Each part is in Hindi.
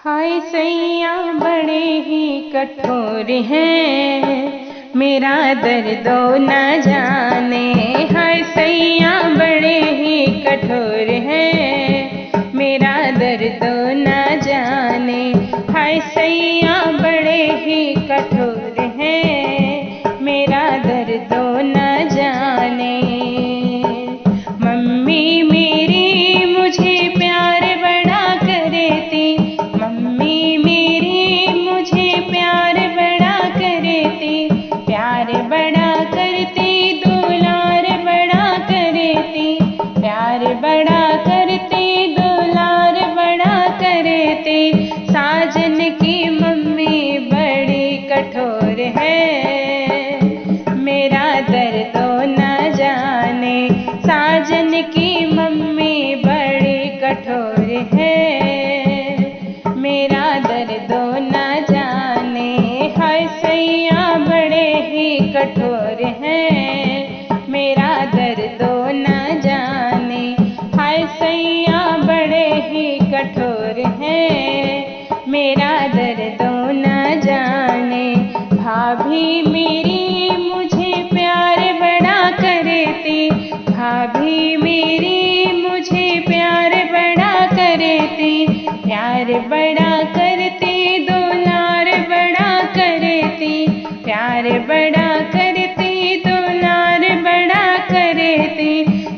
हाय सैया बड़े ही कठोर हैं, मेरा दर्दो न जाने। हाय सैया बड़े ही कठोर हैं, मेरा दर्दो न जाने। हाय सैया बड़े ही कठोर हैं, मेरा दर्दो न जाने। मम्मी मेरी मुझे प्यार बड़ा करती, मम्मी मेरी मुझे प्यार बड़ा करती, प्यार बड़ा करती, दुलार बड़ा करती, प्यार बड़ा करती, दुलार बड़ा करती। साजन की मम्मी बड़ी कठोर है, मेरा दर्दो न जाने। साजन की मम्मी बड़ी कठोर है, मेरा दर्दो न जाने। हाय सैया बड़े ही कठोर हैं, मेरा दर्दो न जाने। हाय सैया बड़े ही कठोर हैं, मेरा दर्दो न जाने। भाभी मेरी मुझे प्यार बड़ा करती, भाभी मेरी मुझे प्यार बड़ा करती, प्यार बड़ा करती, दुलार बड़ा करती, प्यार बड़ा करती, दुलार बड़ा करती।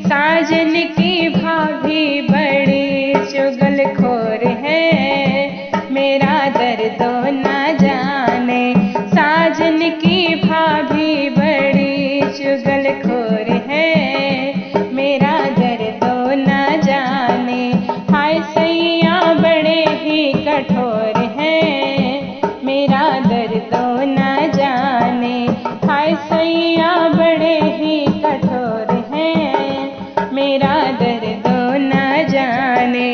साजन की भाभी बड़ी चुगलखोर है, मेरा दर्दो न जाने। साजन की भाभी बड़ी चुगलखोर है, मेरा दर्दो न जाने। हाय सैया बड़े ही कठोर हैं, मेरा दर्दो न जाने। हाय सैया बड़े ही कठोर हैं, मेरा दर्दो न जाने।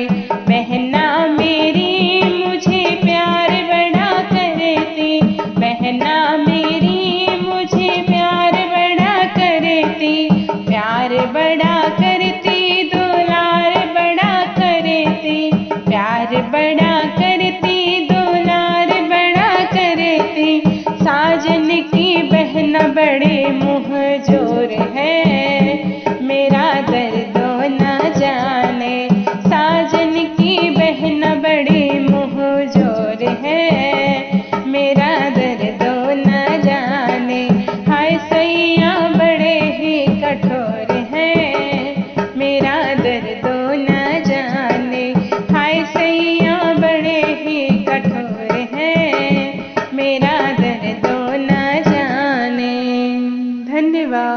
बहना मेरी मुझे प्यार बड़ा करती, बहना मेरी मुझे प्यार बड़ा करती, प्यार बड़ा करती, दुलार बड़ा करती, प्यार बड़ा करती, दुलार बड़ा करती। साजन की बहन बड़े मुँह जोर है, मेरा दर्दो न जाने। साजन की बहन बड़े मुँह जोर है, मेरा दर्दो न जाने। हाय सैया बड़े ही कठोर हैं, मेरा दर्दो न जाने। हाय सैया बड़े ही कठोर हैं, मेरा दर्दो न जाने। धन्यवाद।